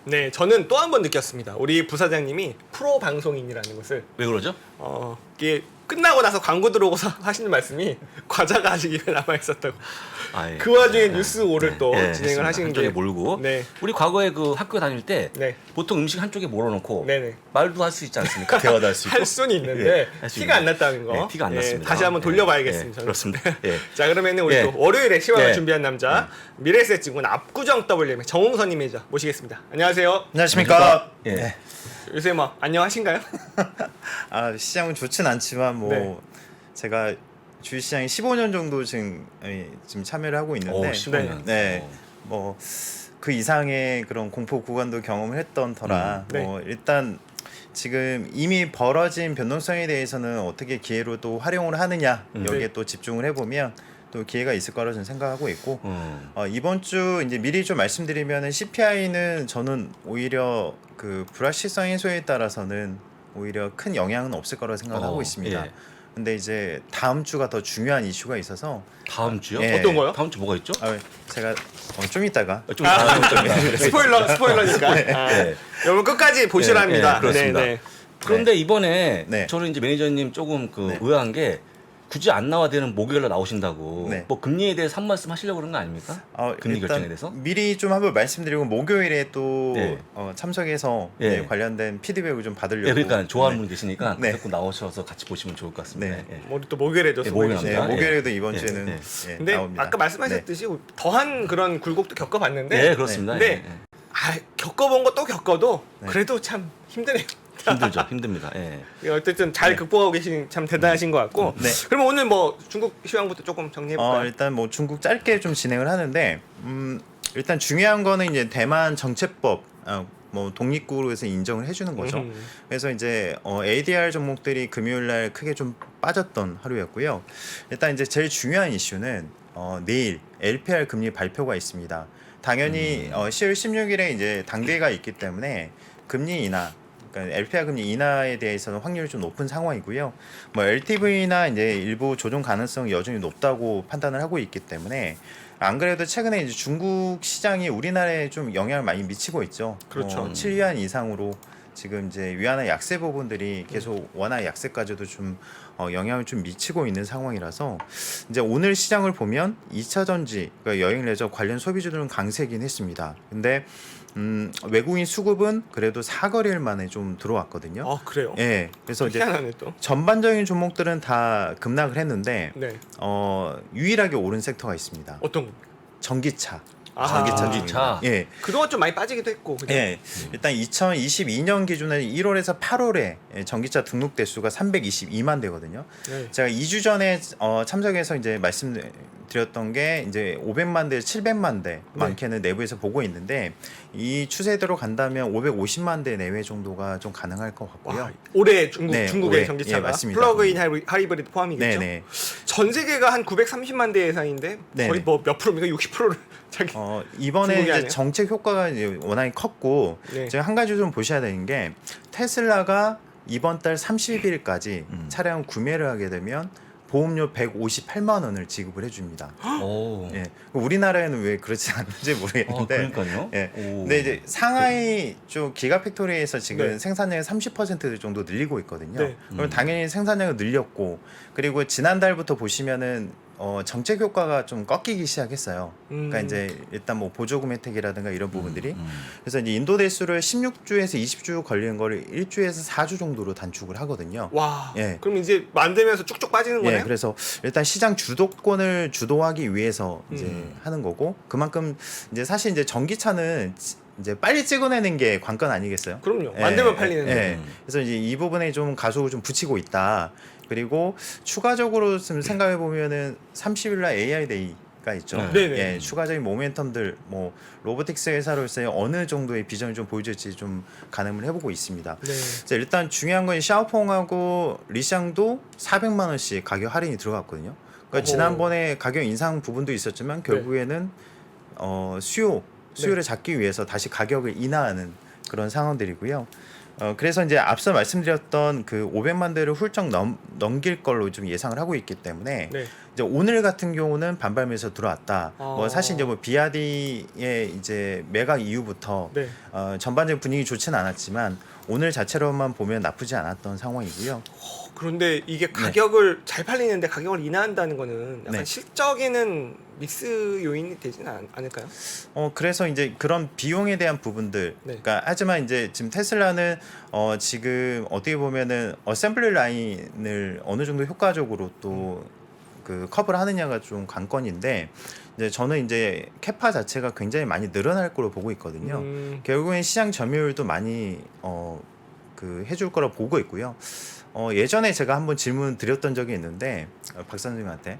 네, 저는 또 한 번 느꼈습니다. 우리 부사장님이 프로 방송인이라는 것을. 왜 그러죠? 이게 끝나고 나서 광고 들어오고서 하시는 말씀이 과자가 아직 입에 남아 있었다고. 예. 그 와중에 뉴스 5를 또 진행을 했습니다. 하시는 한쪽에 게 몰고. 네. 우리 과거에 그 학교 다닐 때 네. 보통 음식 한쪽에 몰아놓고 네네. 말도 할 수 있지 않습니까? 대화도 할 수 있고. 할 수는 있는데 할수 티가 안 있는데. 났다는 거. 네, 티가 안 났습니다. 다시 한번 돌려봐야겠습니다. 예, 그렇습니다. 예. 자, 그러면은 우리 예. 또 월요일에 시황을 예. 준비한 남자 미래에셋증권 압구정 WM의 정홍선 이메이저 모시겠습니다. 안녕하세요. 안녕하십니까. 예. 네. 요새 뭐 안녕하신가요? 시장은 좋진 않지만 뭐 네. 제가 주식시장에 15년 정도 지금 참여를 하고 있는데 15년. 네. 뭐 그 이상의 그런 공포 구간도 경험을 했던 터라 네. 뭐 일단 지금 이미 벌어진 변동성에 대해서는 어떻게 기회로 또 활용을 하느냐 여기에 네. 또 집중을 해보면 또 기회가 있을 거라 저는 생각하고 있고 음. 이번 주 이제 미리 좀 말씀드리면은 CPI는 저는 오히려 그 불확실성 해소에 따라서는 오히려 큰 영향은 없을 거라 생각하고 있습니다. 예. 근데 이제 다음 주가 더 중요한 이슈가 있어서 다음 주요? 예. 어떤 거요? 다음 주 뭐가 있죠? 제가 좀 이따가 좀 다음 주. 스포일러니까. 여러분 끝까지 보시랍니다. 예, 그렇습니다. 그런데 이번에 네. 저는 이제 매니저님 조금 그 네. 의아한 게 굳이 안 나와야 되는 목요일에 나오신다고 네. 뭐 금리에 대해서 한 말씀 하시려고 그런 거 아닙니까? 금리 일단 결정에 대해서? 미리 좀 한번 말씀드리고 목요일에 또 네. 참석해서 예. 네, 관련된 피드백을 좀 받으려고. 예, 그러니까 좋아하는 네. 분 계시니까 네. 무조건 나오셔서 같이 보시면 좋을 것 같습니다. 네. 예. 우리 또 목요일에도 예, 수고해 목요일 주시네요. 네, 예. 목요일에도 이번 예. 주에는 예. 예, 근데 나옵니다. 아까 말씀하셨듯이 더한 그런 굴곡도 겪어봤는데 네, 그렇습니다. 근데 예, 예. 겪어본 거 또 겪어도 네. 그래도 참 힘드네요. 힘들죠, 힘듭니다. 예. 어쨌든 잘 극복하고 계신 참 대단하신 것 같고. 네. 그러면 오늘 뭐 중국 시황부터 조금 정리해 볼까요? 일단 뭐 중국 짧게 좀 진행을 하는데 일단 중요한 거는 이제 대만 정책법 뭐 독립국으로서 인정을 해주는 거죠. 그래서 이제 ADR 종목들이 금요일 날 크게 좀 빠졌던 하루였고요. 일단 이제 제일 중요한 이슈는 내일 LPR 금리 발표가 있습니다. 당연히 10월 16일에 이제 당대가 있기 때문에 금리 인하, 그러니까 LPR 금리 인하에 대해서는 확률이 좀 높은 상황이고요. 뭐 LTV나 이제 일부 조정 가능성이 여전히 높다고 판단을 하고 있기 때문에 안 그래도 최근에 이제 중국 시장이 우리나라에 좀 영향을 많이 미치고 있죠. 그렇죠. 7위안 이상으로 지금 이제 위안화 약세 부분들이 계속 원화 약세까지도 좀 영향을 좀 미치고 있는 상황이라서 이제 오늘 시장을 보면 2차 전지, 그러니까 여행 레저 관련 소비주들은 강세긴 했습니다. 근데 외국인 수급은 그래도 사거리일 만에 좀 들어왔거든요. 아 그래요? 예. 그래서 이제 희한하네 또. 전반적인 종목들은 다 급락을 했는데 네. 유일하게 오른 섹터가 있습니다. 어떤 거? 전기차. 아하. 전기차. 전기차. 예. 그동안 좀 많이 빠지기도 했고. 그죠? 예, 일단 2022년 기준에 1월에서 8월에 전기차 등록 대수가 322만 대거든요. 네. 제가 2주 전에 참석해서 이제 말씀드렸던 게 이제 500만 대, 700만 대 많게는 내부에서 보고 있는데 이 추세대로 간다면 550만 대 내외 정도가 좀 가능할 것 같고요. 와, 올해 네, 중국의 올해. 전기차가 예, 맞습니다. 플러그인 하이브리드 포함이겠죠. 네네. 전 세계가 한 930만 대 예상인데 네네. 거의 뭐 몇 프로입니까? 60%를 자기. 이번에 중국이 이제 아니에요? 정책 효과가 이제 워낙에 컸고 네. 제가 한 가지 좀 보셔야 되는 게 테슬라가 이번 달 30일까지 차량 구매를 하게 되면 보험료 158만 원을 지급을 해줍니다. 오. 예, 우리나라에는 왜 그렇지 않는지 모르겠는데. 그러니까요. 예. 오. 근데 이제 상하이 쪽 기가팩토리에서 지금 네. 생산량이 30% 정도 늘리고 있거든요. 네. 그럼 당연히 생산량을 늘렸고 그리고 지난달부터 보시면은 정책 효과가 좀 꺾이기 시작했어요. 그러니까 이제 일단 뭐 보조금 혜택이라든가 이런 부분들이 그래서 이제 인도 대수를 16주에서 20주 걸리는 거를 1주에서 4주 정도로 단축을 하거든요. 와. 예. 그럼 이제 만들면서 쭉쭉 빠지는 거네요. 예, 그래서 일단 시장 주도권을 주도하기 위해서 이제 하는 거고 그만큼 이제 사실 이제 전기차는 이제 빨리 찍어내는 게 관건 아니겠어요? 그럼요. 예, 만들면 팔리는. 예. 그래서 이제 이 부분에 좀 가속을 좀 붙이고 있다. 그리고 추가적으로 좀 생각해 보면은 30일 날 AI 데이가 있죠. 네네. 예, 추가적인 모멘텀들 뭐 로보틱스 회사로서의 어느 정도의 비전을 좀 보여줄지 좀 가늠을 해보고 있습니다. 네. 자, 일단 중요한 건 샤오퐁하고 리샹도 400만 원씩 가격 할인이 들어갔거든요. 그러니까 어허. 지난번에 가격 인상 부분도 있었지만 결국에는 수요를 잡기 위해서 다시 가격을 인하하는 그런 상황들이고요. 그래서 이제 앞서 말씀드렸던 그 500만 대를 훌쩍 넘길 걸로 좀 예상을 하고 있기 때문에 네. 이제 오늘 같은 경우는 반발 매수 들어왔다. 뭐 사실 이제 뭐 비아디의 이제 매각 이후부터 네. 전반적인 분위기 좋지는 않았지만 오늘 자체로만 보면 나쁘지 않았던 상황이고요. 그런데 이게 가격을 잘 팔리는데 가격을 인하한다는 거는 약간 네. 실적에는 믹스 요인이 되지는 않을까요? 그래서 이제 그런 비용에 대한 부분들. 네. 그러니까 하지만 이제 지금 테슬라는 지금 어떻게 보면은 어셈블리 라인을 어느 정도 효과적으로 또 그 커버를 하느냐가 좀 관건인데 이제 저는 이제 캐파 자체가 굉장히 많이 늘어날 거로 보고 있거든요. 결국엔 시장 점유율도 많이 그 해줄 거라 보고 있고요. 예전에 제가 한번 질문 드렸던 적이 있는데 박 선생님한테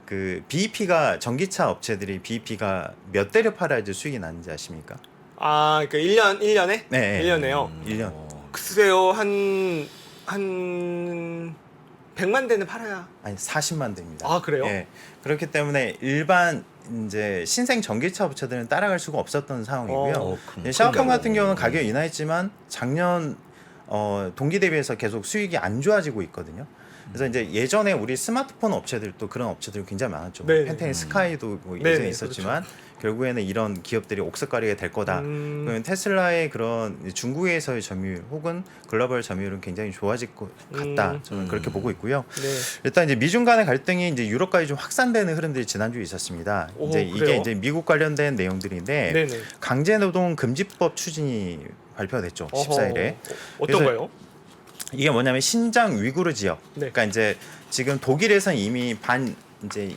그 BEP가 전기차 업체들이 BEP가 몇 대를 팔아야지 수익이 나는지 아십니까? 아, 그러니까 1년에? 네. 1년에요. 1년. 글쎄요, 한 100만 대는 팔아야. 아니 40만 대입니다. 아, 그래요? 예. 그렇기 때문에 일반 이제 신생 전기차 업체들은 따라갈 수가 없었던 상황이고요. 샤오펑 같은 경우는 가격 인하했지만 작년 동기 대비해서 계속 수익이 안 좋아지고 있거든요. 그래서 이제 예전에 우리 스마트폰 업체들도 그런 업체들이 굉장히 많았죠. 네. 펜텐 스카이도 뭐 네, 예전에 네, 있었지만 결국에는 이런 기업들이 옥석가리가 될 거다. 그러면 테슬라의 그런 중국에서의 점유율 혹은 글로벌 점유율은 굉장히 좋아질 것 같다. 저는 그렇게 보고 있고요. 네. 일단 이제 미중 간의 갈등이 이제 유럽까지 좀 확산되는 흐름들이 지난주에 있었습니다. 오, 이제 그래요? 이게 이제 미국 관련된 내용들인데 네네. 강제노동 금지법 추진이 발표됐죠. 14일에. 어떤 그래서 거요? 이게 뭐냐면 신장 위구르 지역. 네. 그러니까 이제 지금 독일에서는 이미 이제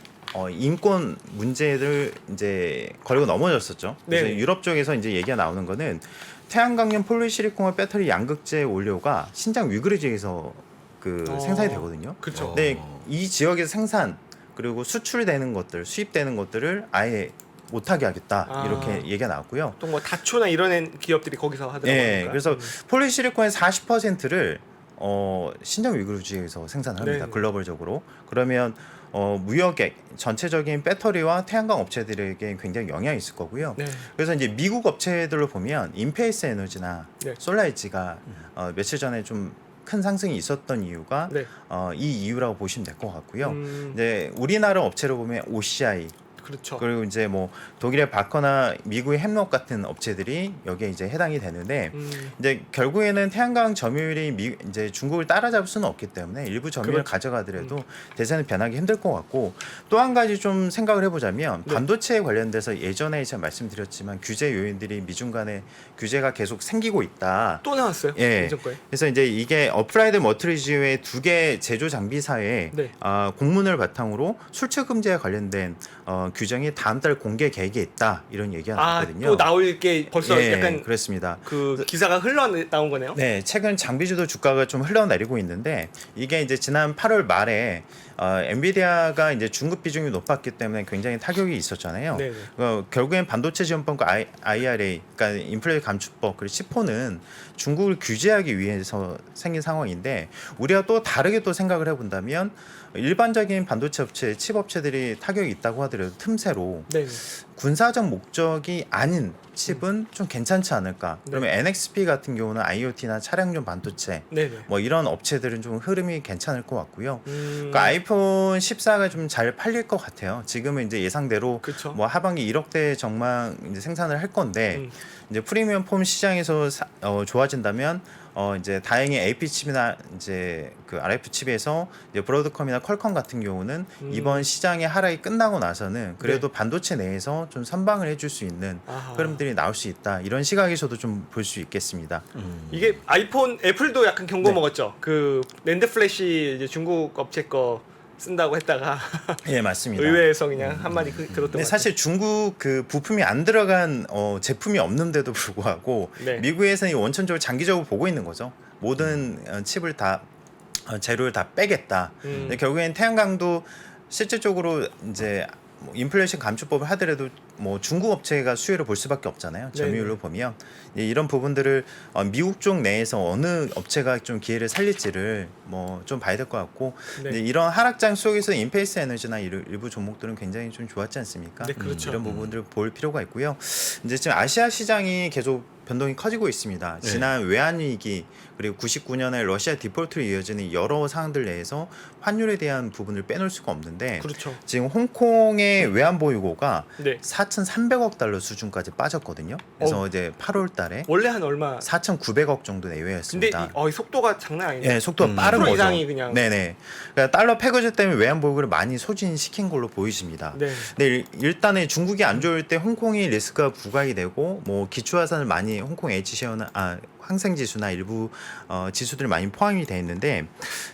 인권 문제를 이제 걸고 넘어졌었죠. 그래서 네. 유럽 쪽에서 이제 얘기가 나오는 거는 태양광용 폴리시리콘 배터리 양극재 원료가 신장 위구르 지역에서 그 생산이 되거든요. 그렇죠. 근데 이 지역에서 생산 그리고 수출되는 것들, 수입되는 것들을 아예 못하게 하겠다 이렇게 얘기가 나왔고요. 또 뭐 다초나 이런 기업들이 거기서 하더라고요. 네, 그래서 폴리시리콘의 40%를 신장 위구르 지역에서 생산을 합니다. 네. 글로벌적으로. 그러면 무역액 전체적인 배터리와 태양광 업체들에게 굉장히 영향이 있을 거고요. 네. 그래서 이제 미국 업체들로 보면 인페이스 에너지나 네. 솔라이지가 며칠 전에 좀 큰 상승이 있었던 이유가 네. 이 이유라고 보시면 될 것 같고요. 음. 이제 우리나라 업체로 보면 OCI 그렇죠. 그리고 이제 뭐 독일의 바커나 미국의 햄록 같은 업체들이 여기에 이제 해당이 되는데 이제 결국에는 태양광 점유율이 이제 중국을 따라잡을 수는 없기 때문에 일부 점유율을 그렇죠. 가져가더라도 대세는 변하기 힘들 것 같고 또 한 가지 좀 생각을 해보자면 네. 반도체에 관련돼서 예전에 제가 말씀드렸지만 규제 요인들이 미중 간에 규제가 계속 생기고 있다. 또 나왔어요? 예. 예전 거에? 그래서 이제 이게 어플라이드 머트리지의 2개 제조 장비사에 네. 공문을 바탕으로 수출 금지에 관련된 규정이 다음 달 공개 계획에 있다 이런 얘기가 나왔거든요. 또 나올 게 벌써 예, 약간 그렇습니다. 그 기사가 흘러나온 거네요. 네, 최근 장비주도 주가가 좀 흘러내리고 있는데 이게 이제 지난 8월 말에 엔비디아가 이제 중국 비중이 높았기 때문에 굉장히 타격이 있었잖아요. 네네. 결국엔 반도체 지원법과 IRA, 그러니까 인플레 감축법 그리고 시포는 중국을 규제하기 위해서 생긴 상황인데 우리가 또 다르게 또 생각을 해본다면 일반적인 반도체 업체, 칩 업체들이 타격이 있다고 하더라도 틈새로 네. 군사적 목적이 아닌 칩은 좀 괜찮지 않을까? 네. 그러면 NXP 같은 경우는 IoT나 차량용 반도체 네네. 뭐 이런 업체들은 좀 흐름이 괜찮을 것 같고요. 음. 그 아이폰 14가 좀 잘 팔릴 것 같아요. 지금은 이제 예상대로 그쵸. 뭐 하반기 1억대 정말 이제 생산을 할 건데 이제 프리미엄 폼 시장에서 좋아진다면 이제 다행히 AP 칩이나 이제 그 RF 칩에서 이제 브로드컴이나 퀄컴 같은 경우는 이번 시장의 하락이 끝나고 나서는 그래도 반도체 내에서 좀 선방을 해줄 수 있는 아하. 흐름들이 나올 수 있다. 이런 시각에서도 좀 볼 수 있겠습니다. 이게 아이폰 애플도 약간 경고 네. 먹었죠. 그 랜드 플래시 이제 중국 업체 거 쓴다고 했다가 예, 맞습니다. 의외에서 그냥 한마디 들었던 것 근데 같아요. 사실 중국 그 부품이 안 들어간 제품이 없는데도 불구하고 네. 미국에서는 원천적으로 장기적으로 보고 있는 거죠. 모든 칩을 다 재료를 다 빼겠다. 근데 결국엔 태양광도 실질적으로 이제 뭐 인플레이션 감축법을 하더라도 뭐 중국 업체가 수혜를 볼 수밖에 없잖아요. 점유율로 네네. 보면 이런 부분들을 미국 쪽 내에서 어느 업체가 좀 기회를 살릴지를 뭐 좀 봐야 될 것 같고 네. 근데 이런 하락장 속에서 인페이스 에너지나 일부 종목들은 굉장히 좀 좋았지 않습니까? 네, 그렇죠. 이런 부분들을 볼 필요가 있고요. 이제 지금 아시아 시장이 계속 변동이 커지고 있습니다. 네. 지난 외환 위기 그리고 99년에 러시아 디폴트로 이어지는 여러 상황들 내에서 환율에 대한 부분을 빼놓을 수가 없는데 그렇죠. 지금 홍콩의 외환 보유고가 네. 4,300억 달러 수준까지 빠졌거든요. 그래서 이제 8월 달에 원래 한 얼마? 4,900억 정도 근데 내외였습니다. 이 속도가 장난 아니네. 예, 속도가 빠른 10% 거죠. 이상이 그냥. 네네. 그러니까 달러 패거즈 때문에 외환 보유고를 많이 소진시킨 걸로 보이십니다. 네. 근데 일단은 중국이 안 좋을 때 홍콩이 리스크가 부과이 되고 뭐 기초화산을 많이 홍콩 H시어나 항생지수나 일부 지수들 많이 포함이 돼 있는데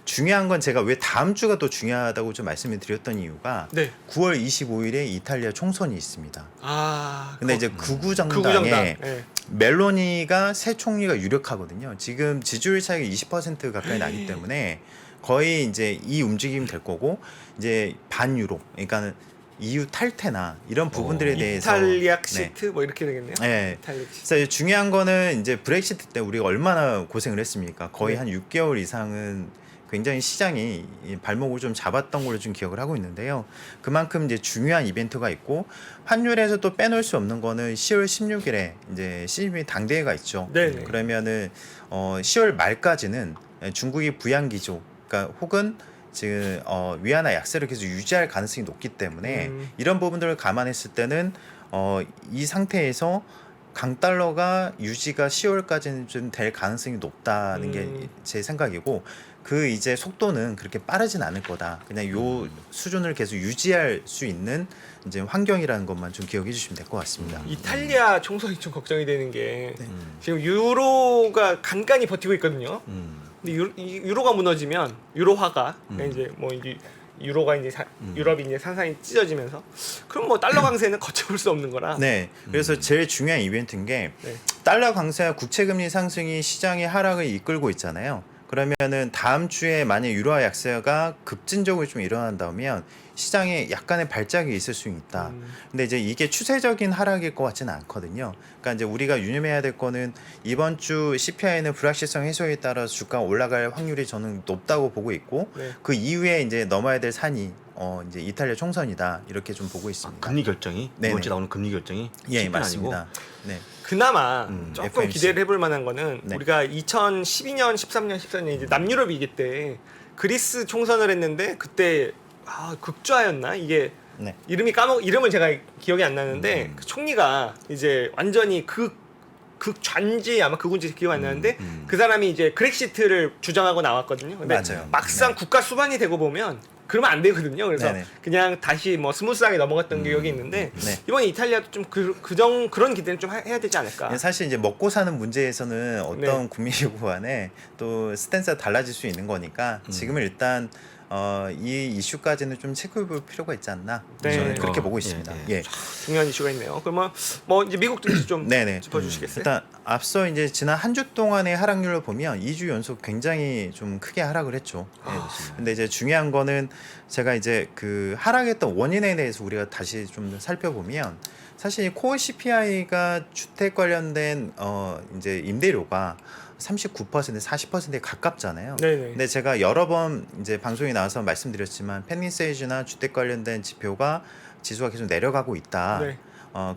중요한 건 제가 왜 다음 주가 더 중요하다고 좀 말씀을 드렸던 이유가 네. 9월 25일에 이탈리아 총선이 있습니다. 아. 근데 이제 극우 극우정당에 정당. 네. 멜로니가 새 총리가 유력하거든요. 지금 지지율 차이가 20% 가까이 나기 때문에 거의 이제 이 움직임이 될 거고 이제 반유로 그러니까 EU 탈퇴나 이런 부분들에 대해서 이탈리아 시트 뭐 이렇게 되겠네요. 네. 이탈리아 시트. 그래서 중요한 거는 이제 브렉시트 때 우리가 얼마나 고생을 했습니까? 거의 네. 한 6개월 이상은 굉장히 시장이 이 발목을 좀 잡았던 걸로 좀 기억을 하고 있는데요. 그만큼 이제 중요한 이벤트가 있고 환율에서 또 빼놓을 수 없는 거는 10월 16일에 이제 시진핑 당대회가 있죠. 네네. 그러면은 10월 말까지는 중국이 부양 기조, 그러니까 혹은 지금 위안화 약세를 계속 유지할 가능성이 높기 때문에 이런 부분들을 감안했을 때는 이 상태에서 강달러가 유지가 10월까지는 좀 될 가능성이 높다는 게 제 생각이고 그 이제 속도는 그렇게 빠르진 않을 거다. 그냥 요 수준을 계속 유지할 수 있는 이제 환경이라는 것만 좀 기억해 주시면 될 것 같습니다. 이탈리아 총선이 좀 걱정이 되는 게 지금 유로가 간간히 버티고 있거든요. 근데 유로가 무너지면 유로화가 그러니까 이제 뭐 이게 유로가 이제 유럽이 이제 산산이 찢어지면서 그럼 뭐 달러 강세는 거쳐볼 수 없는 거라. 네. 그래서 제일 중요한 이벤트인 게 네. 달러 강세와 국채금리 상승이 시장의 하락을 이끌고 있잖아요. 그러면은 다음 주에 만약 유로화 약세가 급진적으로 좀 일어난다면 시장에 약간의 발작이 있을 수 있다. 근데 이제 이게 추세적인 하락일 것 같지는 않거든요. 그러니까 이제 우리가 유념해야 될 거는 이번 주 CPI는 불확실성 해소에 따라서 주가가 올라갈 확률이 저는 높다고 보고 있고 네. 그 이후에 이제 넘어야 될 산이 이제 이탈리아 총선이다 이렇게 좀 보고 있습니다. 금리 결정이 네네. 이번 주에 나오는 금리 결정이 예, 쉽게는 맞습니다. 네. 그나마 조금 FOMC. 기대를 해볼 만한 거는 네. 우리가 2012년, 13년, 14년 이제 남유럽 위기 때 그리스 총선을 했는데 그때 극좌였나 이게 네. 이름은 제가 기억이 안 나는데 그 총리가 이제 완전히 극좌인지 아마 극우인지 기억 안 나는데 그 사람이 이제 그렉시트를 주장하고 나왔거든요. 근데 맞아요. 막상 네. 국가 수반이 되고 보면 그러면 안 되거든요. 그래서 네네. 그냥 다시 뭐 스무스하게 넘어갔던 기억이 있는데 네. 이번에 이탈리아도 좀 그런 기대는 좀 해야 되지 않을까. 사실 이제 먹고 사는 문제에서는 어떤 네. 국민이고 간에 또 스탠스가 달라질 수 있는 거니까 지금은 일단 이 이슈까지는 좀 체크해볼 필요가 있지 않나 네. 저는 그렇게 보고 있습니다. 예, 예. 중요한 이슈가 있네요. 그러면 뭐 이제 미국 증시 좀 네네. 짚어주시겠어요? 일단 앞서 이제 지난 한 주 동안의 하락률을 보면 2주 연속 굉장히 좀 크게 하락을 했죠. 예. 근데 이제 중요한 거는 제가 이제 그 하락했던 원인에 대해서 우리가 다시 좀 살펴보면 사실 코어 CPI가 주택 관련된 이제 임대료가 39% 40%에 가깝잖아요. 네네. 근데 제가 여러 번 이제 방송에 나와서 말씀드렸지만 펜니세이즈나 주택 관련된 지표가 지수가 계속 내려가고 있다. 네.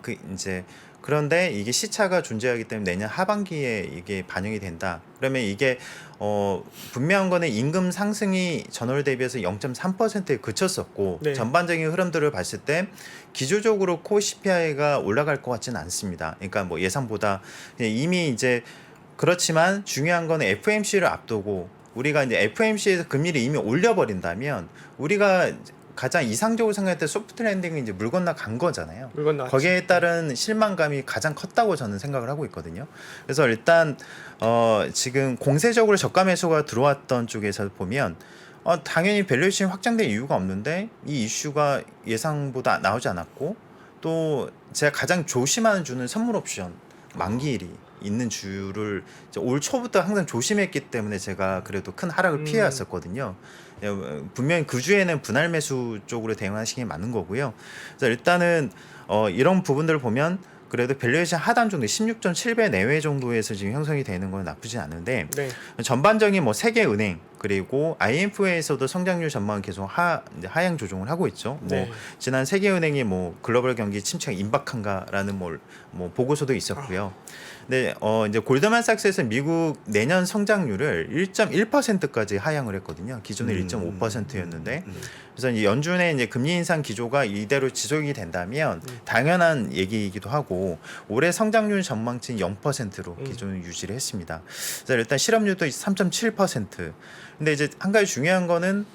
그 이제 그런데 이게 시차가 존재하기 때문에 내년 하반기에 이게 반영이 된다. 그러면 이게 분명한 거는 임금 상승이 전월 대비해서 0.3%에 그쳤었고 네. 전반적인 흐름들을 봤을 때 기조적으로 코 CPI가 올라갈 것 같지는 않습니다. 그러니까 뭐 예상보다 이미 이제 그렇지만 중요한 거는 FOMC를 앞두고 우리가 이제 FOMC에서 금리를 이미 올려버린다면 우리가 가장 이상적으로 생각할 때 소프트 랜딩은 이제 물 건너 간 거잖아요. 물 건너갔지. 거기에 따른 실망감이 가장 컸다고 저는 생각을 하고 있거든요. 그래서 일단 지금 공세적으로 저가 매수가 들어왔던 쪽에서 보면 당연히 밸류에이션이 확장될 이유가 없는데 이 이슈가 예상보다 나오지 않았고 또 제가 가장 조심하는 주는 선물 옵션 만기일이 있는 주를 올 초부터 항상 조심했기 때문에 제가 그래도 큰 하락을 피해왔었거든요. 분명히 그 주에는 분할 매수 쪽으로 대응하시는 게 맞는 거고요. 그래서 일단은 이런 부분들을 보면 그래도 밸류에이션 하단 정도 16.7배 내외 정도에서 지금 형성이 되는 건 나쁘지 않은데 네. 전반적인 뭐 세계은행 그리고 IMF에서도 성장률 전망 계속 이제 하향 조정을 하고 있죠. 네. 뭐 지난 세계은행이 뭐 글로벌 경기 침체가 임박한가라는 뭐 보고서도 있었고요. 근데 이제 골드만삭스에서 미국 내년 성장률을 1.1%까지 하향을 했거든요. 기존에 1.5%였는데 그래서 이제 연준의 이제 금리 인상 기조가 이대로 지속이 된다면 당연한 얘기이기도 하고 올해 성장률 전망치는 0%로 기존을 유지를 했습니다. 그래서 일단 실업률도 3.7%. 근데 이제 한 가지 중요한 거는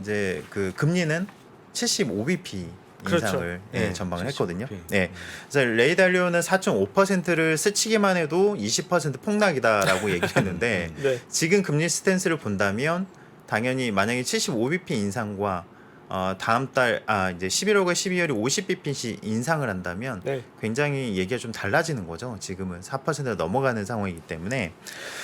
이제 그 금리는 75bp 인상을 그렇죠. 전망을 75bp. 했거든요. 네. 그래서 레이 달리오는 4.5%를 스치기만 해도 20% 폭락이다라고 얘기를 했는데 네. 지금 금리 스탠스를 본다면 당연히 만약에 75bp 인상과 다음 달 이제 11월과 12월이 50bp씩 인상을 한다면 네. 굉장히 얘기가 좀 달라지는 거죠. 지금은 4%가 넘어가는 상황이기 때문에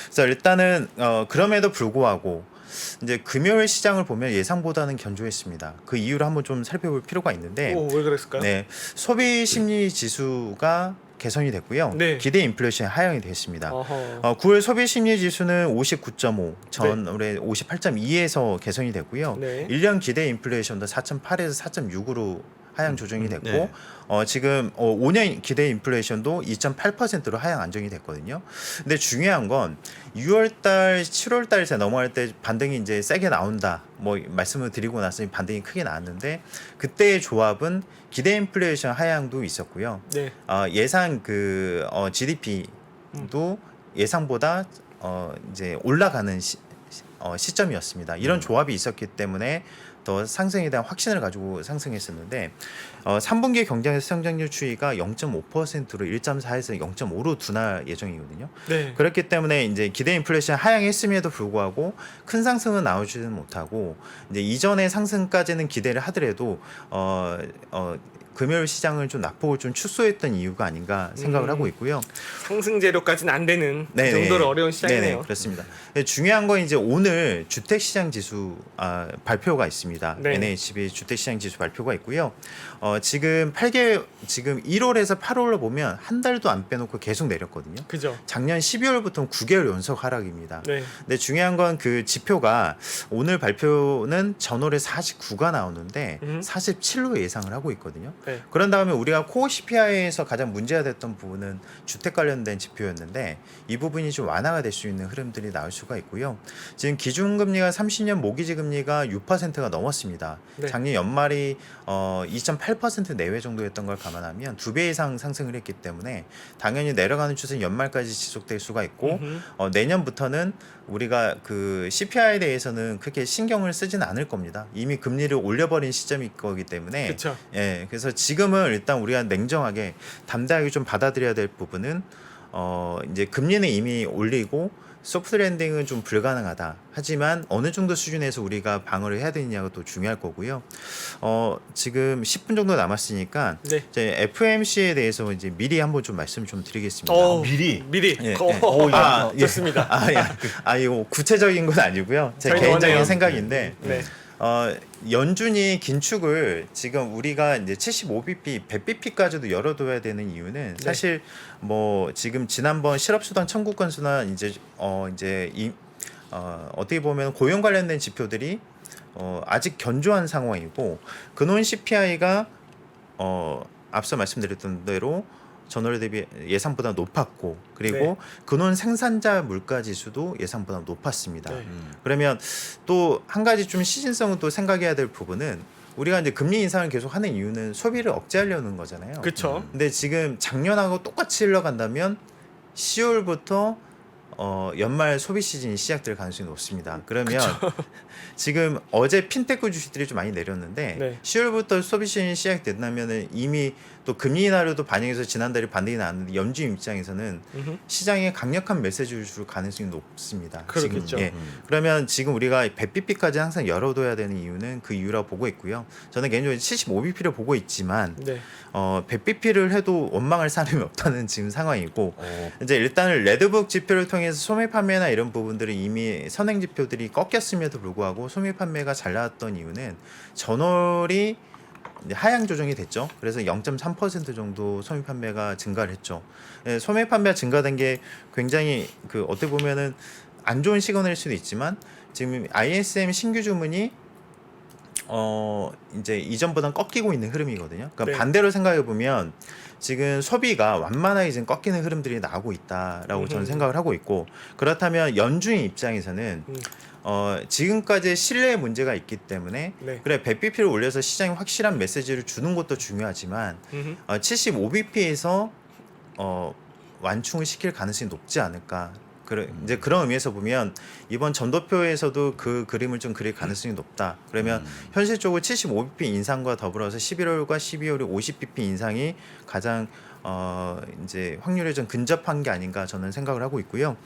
그래서 일단은 그럼에도 불구하고 이제 금요일 시장을 보면 예상보다는 견조했습니다. 그 이유를 한번 좀 살펴볼 필요가 있는데 왜 그랬을까요? 네, 소비 심리 지수가 개선이 됐고요. 네. 기대 인플레이션이 하향이 됐습니다. 어허. 9월 소비 심리 지수는 59.5, 전월에 58.2에서 개선이 됐고요. 네. 1년 기대 인플레이션도 4.8에서 4.6으로 하향 조정이 됐고 네. 지금 5년 기대 인플레이션도 2.8%로 하향 안정이 됐거든요. 근데 중요한 건 6월달, 7월달에 넘어갈 때 반등이 이제 세게 나온다. 뭐 말씀을 드리고 나서 반등이 크게 나왔는데 그때의 조합은 기대 인플레이션 하향도 있었고요. 네. 예상 그 GDP도 예상보다 이제 올라가는 시점이었습니다. 이런 조합이 있었기 때문에 더 상승에 대한 확신을 가지고 상승했었는데 3분기 경제 성장률 추이가 0.5%로 1.4에서 0.5로 둔할 예정이거든요. 네. 그렇기 때문에 이제 기대 인플레이션 하향했음에도 불구하고 큰 상승은 나오지는 못하고 이제 이전의 상승까지는 기대를 하더라도 금요일 시장을 좀 낙폭을 좀 축소했던 이유가 아닌가 생각을 하고 있고요. 상승 재료까지는 안 되는 그 네네. 정도로 어려운 시장이네요. 네네, 그렇습니다. 중요한 건 이제 오늘 주택시장 지수 발표가 있습니다. 네. NHB 주택시장 지수 발표가 있고요. 지금 1월에서 8월로 보면 한 달도 안 빼놓고 계속 내렸거든요. 그죠? 작년 12월부터 9개월 연속 하락입니다. 네. 근데 중요한 건 그 지표가 오늘 발표는 전월에 49가 나오는데 47로 예상을 하고 있거든요. 네. 그런 다음에 우리가 코어 CPI에서 가장 문제가 됐던 부분은 주택 관련된 지표였는데 이 부분이 좀 완화가 될 수 있는 흐름들이 나올 수가 있고요. 지금 기준금리가 30년 모기지 금리가 6%가 넘었습니다. 네. 작년 연말이 2.8% 내외 정도였던 걸 감안하면 2배 이상 상승을 했기 때문에 당연히 내려가는 추세는 연말까지 지속될 수가 있고 내년부터는 우리가 그 CPI에 대해서는 그렇게 신경을 쓰지는 않을 겁니다. 이미 금리를 올려버린 시점일 거기 때문에 그쵸. 예, 그래서 지금은 일단 우리가 냉정하게 담대하게 좀 받아들여야 될 부분은 이제 금리는 이미 올리고 소프트 랜딩은 좀 불가능하다. 하지만 어느 정도 수준에서 우리가 방어를 해야 되느냐가 또 중요할 거고요. 지금 10분 정도 남았으니까 네. 이제 FMC에 대해서 이제 미리 한번 좀 말씀 좀 드리겠습니다. 미리? 예, 좋습니다. 이거 구체적인 건 아니고요. 제 저희도 개인적인 원해요. 생각인데 네. 연준이 긴축을 지금 우리가 이제 75bp, 100bp까지도 열어둬야 되는 이유는 사실 뭐 지금 지난번 실업수당 청구 건수나 이제 어떻게 보면 고용 관련된 지표들이 아직 견조한 상황이고 근원 CPI가 앞서 말씀드렸던 대로 전월 대비 예상보다 높았고 그리고 근원 생산자 물가 지수도 예상보다 높았습니다. 네. 그러면 또 한 가지 좀 시진성을 또 생각해야 될 부분은 우리가 이제 금리 인상을 계속 하는 이유는 소비를 억제하려는 거잖아요. 그렇죠. 근데 지금 작년하고 똑같이 흘러간다면 10월부터 연말 소비 시즌이 시작될 가능성이 높습니다. 그러면 지금 어제 핀테크 주식들이 좀 많이 내렸는데 네. 10월부터 소비 시즌이 시작된다면은 이미 또 금리 인하료도 반영해서 지난달에 반등이 나왔는데 연준 입장에서는 시장에 강력한 메시지를 줄 가능성이 높습니다. 그렇겠죠. 지금, 그러면 지금 우리가 100bp까지 항상 열어둬야 되는 이유는 그 이유라고 보고 있고요. 저는 개인적으로 75bp를 보고 있지만 네. 100bp를 해도 원망할 사람이 없다는 지금 상황이고 이제 일단은 레드북 지표를 통해서 소매 판매나 이런 부분들은 이미 선행 지표들이 꺾였음에도 불구하고 소매 판매가 잘 나왔던 이유는 전월이 하향 조정이 됐죠. 그래서 0.3% 정도 소매 판매가 증가를 했죠. 소매 판매가 증가된 게 굉장히 그 어떻게 보면은 안 좋은 시그널일 수도 있지만 지금 ISM 신규 주문이 이제 이전보단 꺾이고 있는 흐름이거든요. 그러니까 네. 반대로 생각해 보면 지금 소비가 완만하게 지금 꺾이는 흐름들이 나오고 있다라고 저는 생각을 하고 있고, 그렇다면 연준의 입장에서는 지금까지 신뢰의 문제가 있기 때문에 네. 그래 100bp를 올려서 시장에 확실한 메시지를 주는 것도 중요하지만 75bp에서 완충을 시킬 가능성이 높지 않을까. 이제 그런 의미에서 보면 이번 전도표에서도 그 그림을 좀 그릴 가능성이 높다. 그러면 현실적으로 75bp 인상과 더불어서 11월과 12월에 50bp 인상이 가장 이제 확률에 좀 근접한 게 아닌가 저는 생각을 하고 있고요.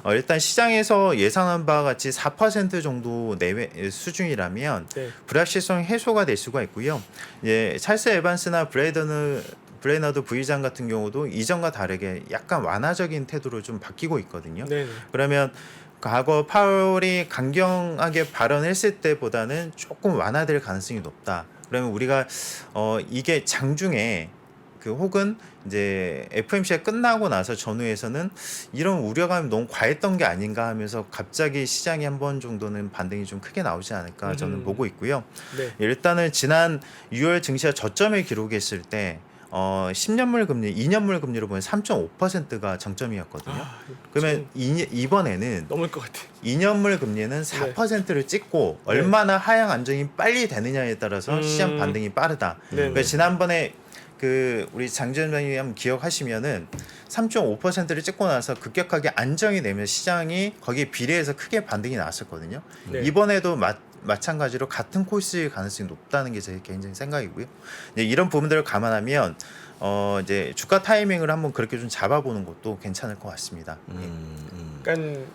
일단 시장에서 예상한 바와 같이 4% 정도 내외 수준이라면 네. 불확실성 해소가 될 수가 있고요. 예, 찰스 에반스나 브레너드 부의장 같은 경우도 이전과 다르게 약간 완화적인 태도로 좀 바뀌고 있거든요. 네. 그러면 과거 파월이 강경하게 발언했을 때보다는 조금 완화될 가능성이 높다. 그러면 우리가 이게 장중에 혹은 이제 FOMC가 끝나고 나서 전후에서는 이런 우려감이 너무 과했던 게 아닌가 하면서 갑자기 시장이 한 번 정도는 반등이 좀 크게 나오지 않을까 저는 보고 있고요. 네. 일단은 지난 6월 증시가 저점을 기록했을 때 10년물 금리, 2년물 금리로 보면 3.5%가 정점이었거든요. 그러면 이번에는 넘을 것 같아. 2년물 금리는 4%를 찍고 얼마나 하향 안정이 빨리 되느냐에 따라서 시장 반등이 빠르다. 그러니까 지난번에 우리 장전장님이 한번 기억하시면은 3.5%를 찍고 나서 급격하게 안정이 되면 시장이 거기에 비례해서 크게 반등이 나왔었거든요. 네. 이번에도 마찬가지로 같은 코스일 가능성이 높다는 게 제 개인적인 생각이고요. 이제 이런 부분들을 감안하면 이제 주가 타이밍을 한번 그렇게 좀 잡아보는 것도 괜찮을 것 같습니다. 그러니까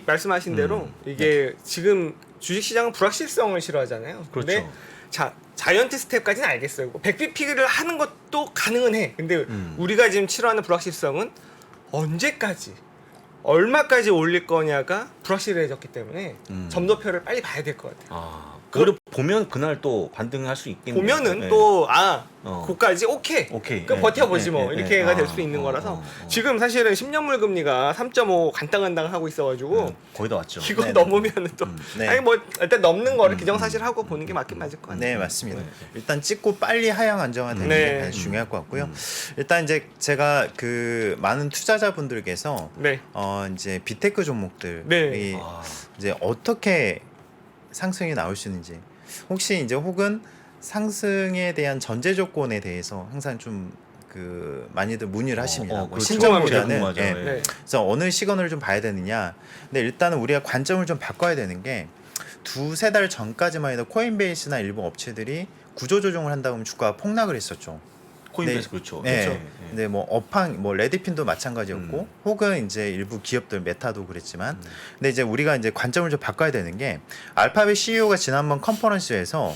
말씀하신 대로 이게 지금 주식시장은 불확실성을 싫어하잖아요. 근데 그렇죠. 자이언트 스텝까지는 알겠어요. 100bp를 하는 것도 가능은 해. 근데 우리가 지금 치료하는 불확실성은 언제까지 얼마까지 올릴 거냐가 불확실해졌기 때문에 점도표를 빨리 봐야 될 것 같아요. 그걸 보면 그날 또 반등할 수 있겠네요. 보면은 네. 또 그까지 오케이. 오케이. 그럼 네, 버텨보지 네, 뭐 네, 이렇게가 네. 될 수 있는 거라서 지금 사실은 10년물 금리가 3.5 간당간당 하고 있어가지고 거의 다 왔죠. 이거 네, 넘으면 또 네. 아니 뭐 일단 넘는 거를 기정사실하고 보는 게 맞긴 맞을 것 같아요. 네, 맞습니다. 일단 찍고 빨리 하향 안정화되는 네. 게 가장 중요할 것 같고요. 일단 이제 제가 많은 투자자분들께서 네. 이제 비테크 종목들이 네. 이제 어떻게 상승이 나올 수 있는지, 혹시 이제 혹은 상승에 대한 전제 조건에 대해서 항상 좀 많이들 문의를 하십니다. 뭐 신정보다는 궁금하죠. 예. 네. 그래서 어느 시간을 좀 봐야 되느냐. 근데 일단은 우리가 관점을 좀 바꿔야 되는 게, 2-3달 전까지만 해도 코인베이스나 일부 업체들이 구조조정을 한다고 하면 주가가 폭락을 했었죠. 코인베이스 그렇죠. 네. 그렇죠. 근데 뭐 레드핀도 마찬가지였고, 혹은 이제 일부 기업들 메타도 그랬지만, 근데 이제 우리가 이제 관점을 좀 바꿔야 되는 게, 알파벳 CEO가 지난번 컨퍼런스에서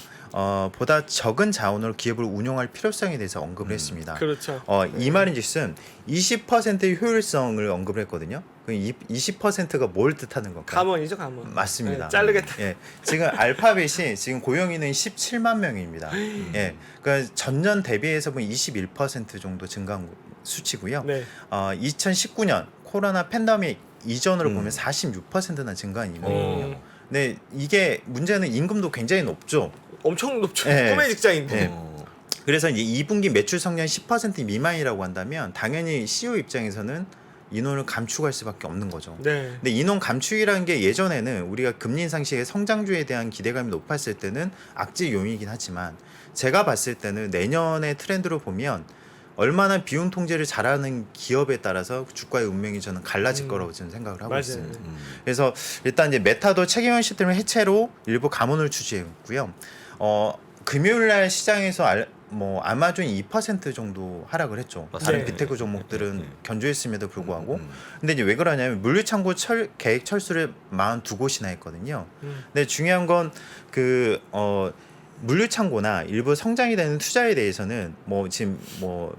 보다 적은 자원으로 기업을 운용할 필요성에 대해서 언급을 했습니다. 그렇죠. 이 말인즉슨 20%의 효율성을 언급을 했거든요. 그 20%가 뭘 뜻하는 걸까요? 감원이죠, 감원. 맞습니다. 네, 자르겠다. 예, 지금 알파벳이 지금 고용인은 17만 명입니다. 예, 그러니까 전년 대비해서 보면 21% 정도 증가한 수치고요. 네. 2019년 코로나 팬데믹 이전으로 보면 46%나 증가한 인원이에요. 근데 이게 문제는 임금도 굉장히 높죠. 엄청 높죠. 네. 꿈의 직장인데. 네. 그래서 이제 2분기 매출 성장 10% 미만이라고 한다면 당연히 CEO 입장에서는 인원을 감축할 수밖에 없는 거죠. 네. 근데 인원 감축이라는 게 예전에는 우리가 금리 인상 시에 성장주에 대한 기대감이 높았을 때는 악재 요인이긴 하지만, 제가 봤을 때는 내년의 트렌드로 보면 얼마나 비용 통제를 잘하는 기업에 따라서 주가의 운명이 저는 갈라질 거라고 저는 생각을 하고 맞아요. 있습니다. 그래서 일단 이제 메타도 책임형 시스템 해체로 일부 감원을 추진했고요. 금요일 날 시장에서 아마존이 2% 정도 하락을 했죠. 다른 네. 비테크 종목들은 견조했음에도 불구하고. 근데 이제 왜 그러냐면 물류창고 계획 철수를 42곳이나 했거든요. 근데 중요한 건 물류창고나 일부 성장이 되는 투자에 대해서는 지금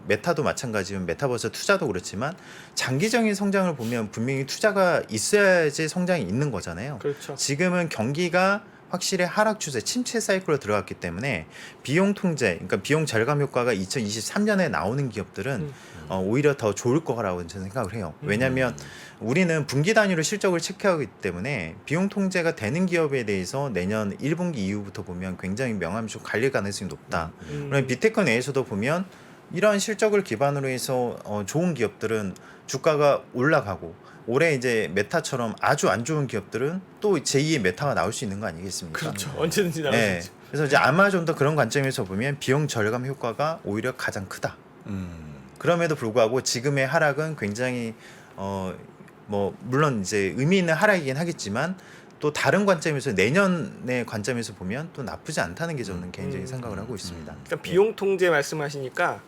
메타도 마찬가지면 메타버스 투자도 그렇지만 장기적인 성장을 보면 분명히 투자가 있어야지 성장이 있는 거잖아요. 그렇죠. 지금은 경기가 확실히 하락 추세, 침체 사이클로 들어갔기 때문에 비용 통제, 그러니까 비용 절감 효과가 2023년에 나오는 기업들은 오히려 더 좋을 거라고 저는 생각을 해요. 왜냐하면 우리는 분기 단위로 실적을 체크하기 때문에 비용 통제가 되는 기업에 대해서 내년 1분기 이후부터 보면 굉장히 명암수 갈릴 가능성이 높다. 그러면 비테크 내에서도 보면 이러한 실적을 기반으로 해서 좋은 기업들은 주가가 올라가고 올해 이제 메타처럼 아주 안 좋은 기업들은 또 제2의 메타가 나올 수 있는 거 아니겠습니까? 그렇죠. 언제든지 나올 수 네. 있죠. 그래서 이제 아마존도 그런 관점에서 보면 비용 절감 효과가 오히려 가장 크다. 그럼에도 불구하고 지금의 하락은 굉장히 뭐 물론 이제 의미 있는 하락이긴 하겠지만 또 다른 관점에서 내년의 관점에서 보면 또 나쁘지 않다는 게 저는 개인적인 생각을 하고 있습니다. 그러니까 비용 통제 말씀하시니까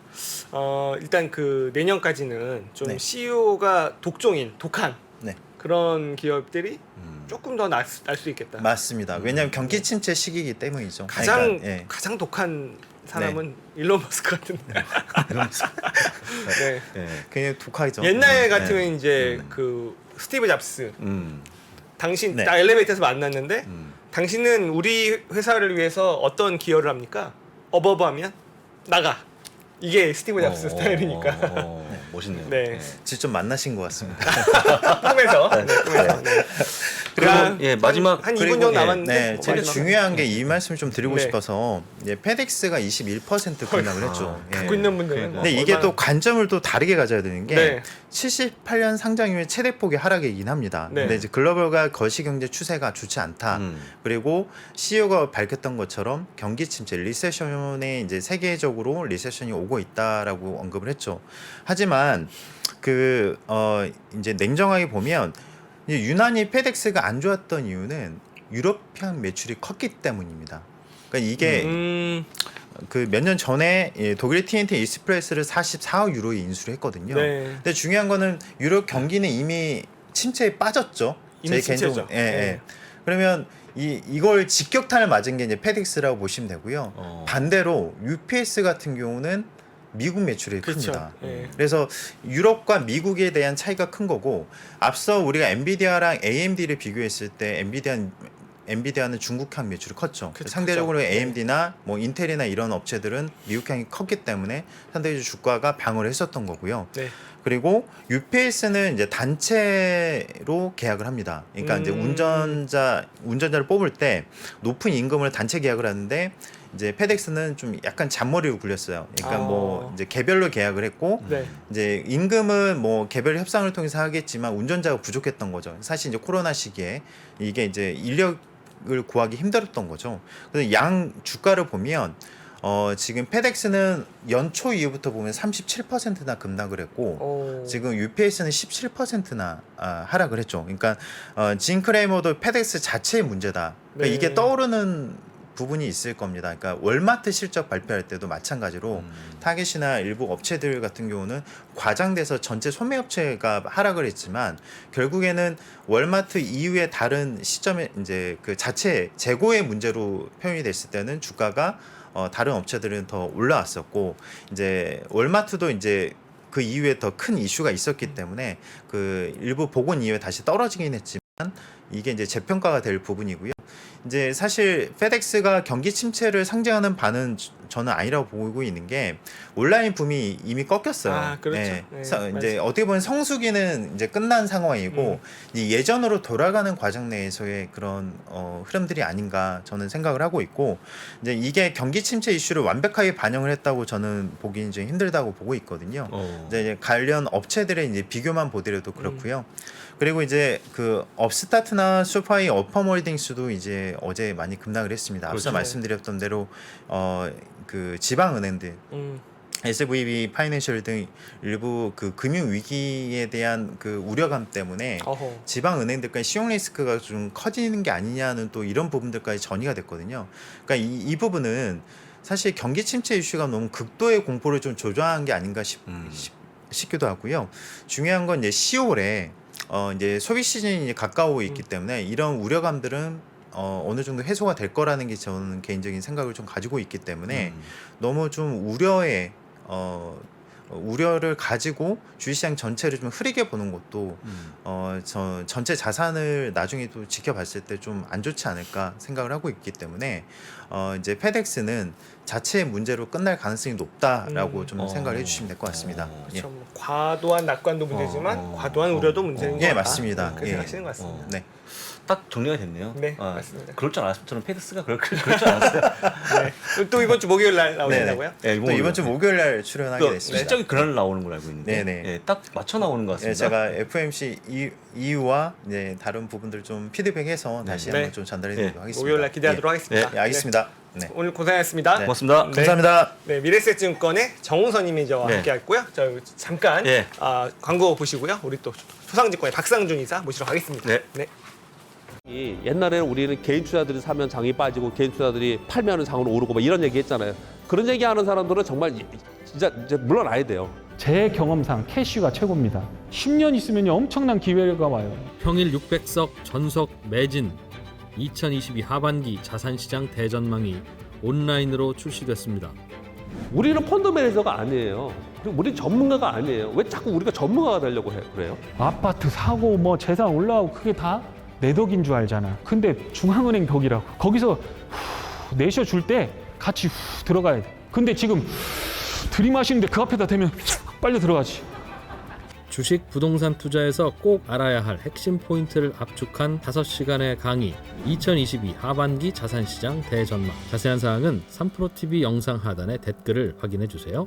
일단 그 내년까지는 좀 네. CEO가 독한 네. 그런 기업들이 조금 더 날 수 있겠다. 맞습니다. 왜냐하면 경기 침체 시기이기 때문이죠. 가장 그러니까, 예. 가장 독한 사람은 일론 머스크 같은데. 네. 그냥 독하죠. 옛날 같으면 이제 그 스티브 잡스 당신 네. 딱 엘리베이터에서 만났는데 당신은 우리 회사를 위해서 어떤 기여를 합니까? 어버버하면 나가. 이게 스티브 잡스 스타일이니까. 멋있네요. 네. 직접 만나신 것 같습니다. 꿈에서. 네, 꿈에서. 네. 그리고 한- 예, 마지막 한 2분 그리고 정도 남았는데. 네, 뭐 제가 마지막. 중요한 게 이 말씀을 좀 드리고 네. 싶어서 이제 페덱스가 21% 급락을 했죠. 예. 갖고 있는 분들은. 근데 이게 또 관점을 또 다르게 가져야 되는 게 네. 78년 상장 이후에 최대 폭의 하락이긴 합니다. 네. 근데 이제 글로벌과 거시경제 추세가 좋지 않다. 그리고 CEO가 밝혔던 것처럼 경기 침체, 리세션에 이제 세계적으로 리세션이 오고 있다라고 언급을 했죠. 하지만 이제 냉정하게 보면 이제 유난히 페덱스가 안 좋았던 이유는 유럽향 매출이 컸기 때문입니다. 그러니까 이게 그 몇 년 전에 독일 TNT 익스프레스를 44억 유로에 인수를 했거든요. 네. 근데 중요한 거는 유럽 경기는 이미 침체에 빠졌죠. 이미 침체죠. 예. 그러면 이걸 직격탄을 맞은 게 이제 페덱스라고 보시면 되고요. 반대로 UPS 같은 경우는 미국 매출이 그렇죠. 큽니다. 예. 그래서 유럽과 미국에 대한 차이가 큰 거고 앞서 우리가 엔비디아랑 AMD를 비교했을 때 엔비디아는 중국향 매출이 컸죠. 그쵸, 상대적으로 그쵸. AMD나 뭐 인텔이나 이런 업체들은 미국향이 컸기 때문에 상대적으로 주가가 방어를 했었던 거고요. 네. 그리고 UPS는 이제 단체로 계약을 합니다. 그러니까 이제 운전자를 뽑을 때 높은 임금을 단체 계약을 하는데 이제 페덱스는 좀 약간 잔머리로 굴렸어요. 그러니까 뭐 이제 개별로 계약을 했고 네. 이제 임금은 뭐 개별 협상을 통해서 하겠지만 운전자가 부족했던 거죠. 사실 이제 코로나 시기에 이게 이제 인력을 구하기 힘들었던 거죠. 그래서 양 주가를 보면 지금 페덱스는 연초 이후부터 보면 37%나 급락을 했고 지금 UPS는 17%나 하락을 했죠. 그러니까 진 크레이머도 페덱스 자체의 문제다. 그러니까 네. 이게 떠오르는 부분이 있을 겁니다. 그러니까 월마트 실적 발표할 때도 마찬가지로 타겟이나 일부 업체들 같은 경우는 과장돼서 전체 소매업체가 하락을 했지만 결국에는 월마트 이후에 다른 시점에 이제 그 자체 재고의 문제로 표현이 됐을 때는 주가가 다른 업체들은 더 올라왔었고 이제 월마트도 이제 그 이후에 더 큰 이슈가 있었기 때문에 그 일부 복원 이후에 다시 떨어지긴 했지만 이게 이제 재평가가 될 부분이고요. 이제 사실 페덱스가 경기 침체를 상징하는 바는 저는 아니라고 보고 있는 게 온라인 붐이 이미 꺾였어요. 그렇죠. 네. 네, 이제 어떻게 보면 성수기는 이제 끝난 상황이고 이 예전으로 돌아가는 과정 내에서의 그런 흐름들이 아닌가 저는 생각을 하고 있고 이제 이게 경기 침체 이슈를 완벽하게 반영을 했다고 저는 보기는 좀 힘들다고 보고 있거든요. 이제 관련 업체들의 이제 비교만 보더라도 그렇고요. 그리고 이제 그 업스타트나 소파이 어퍼몰딩스도 이제 어제 많이 급락을 했습니다. 앞서 그렇죠. 말씀드렸던 대로 그 지방 은행들 SVB, 파이낸셜 등 일부 그 금융 위기에 대한 그 우려감 때문에 지방 은행들까지 신용 리스크가 좀 커지는 게 아니냐는 또 이런 부분들까지 전이가 됐거든요. 그러니까 이 부분은 사실 경기 침체 이슈가 너무 극도의 공포를 좀 조장한 게 아닌가 싶기도 하고요. 중요한 건 이제 10월에 이제 소비 시즌이 이제 가까우고 있기 때문에 이런 우려감들은 어느 정도 해소가 될 거라는 게 저는 개인적인 생각을 좀 가지고 있기 때문에 너무 좀 우려에 우려를 가지고 주식시장 전체를 좀 흐리게 보는 것도 전체 자산을 나중에 또 지켜봤을 때 좀 안 좋지 않을까 생각을 하고 있기 때문에 이제 페덱스는 자체의 문제로 끝날 가능성이 높다라고 좀 생각을 해주시면 될 것 같습니다. 예. 좀 과도한 낙관도 문제지만 과도한 우려도 문제인 것 예, 같다. 맞습니다. 그렇게 예. 생각하시는 것 같습니다. 네. 딱 정리가 됐네요. 네, 맞습니다. 그럴 줄 알았으면 저는 페덱스가 그럴 줄 알았어요. 네. 또 이번 주 목요일 날 나오신다고요? 네, 또 이번 주 목요일 날 출연하게 됐습니다. 실적이 그날 나오는 걸로 알고 있는데 네네. 예, 딱 맞춰 나오는 것 예, 같습니다. 제가 FMC 이유와 이제 다른 부분들 좀 피드백해서 다시 네. 한번 좀 전달해드리도록 하겠습니다. 목요일 날 기대하도록 하겠습니다. 예, 알겠습니다. 네. 네. 오늘 고생하셨습니다. 고맙습니다. 네. 감사합니다. 네, 미래세증권의 정우선님이 저와 네. 함께했고요. 저 잠깐 예. 광고 보시고요. 우리 또 소상증권의 박상준 이사 모시러 가겠습니다. 네. 옛날에는 우리는 개인 투자들이 사면 장이 빠지고 개인 투자들이 팔면 장은 오르고 막 이런 얘기 했잖아요. 그런 얘기하는 사람들은 정말 진짜 이제 물러나야 돼요. 제 경험상 캐시가 최고입니다. 10년 있으면 엄청난 기회가 와요. 평일 600석 전석 매진 2022 하반기 자산시장 대전망이 온라인으로 출시됐습니다. 우리는 펀드 매니저가 아니에요. 그리고 우리는 전문가가 아니에요. 왜 자꾸 우리가 전문가가 되려고 그래요? 아파트 사고 뭐 재산 올라오고 그게 다 내 덕인 줄 알잖아. 근데 중앙은행 덕이라고. 거기서 내셔줄 때 같이 들어가야 돼. 근데 지금 들이마시는데 그 앞에다 대면 빨리 들어가지. 주식 부동산 투자에서 꼭 알아야 할 핵심 포인트를 압축한 5시간의 강의 2022 하반기 자산시장 대전망. 자세한 사항은 3프로TV 영상 하단의 댓글을 확인해 주세요.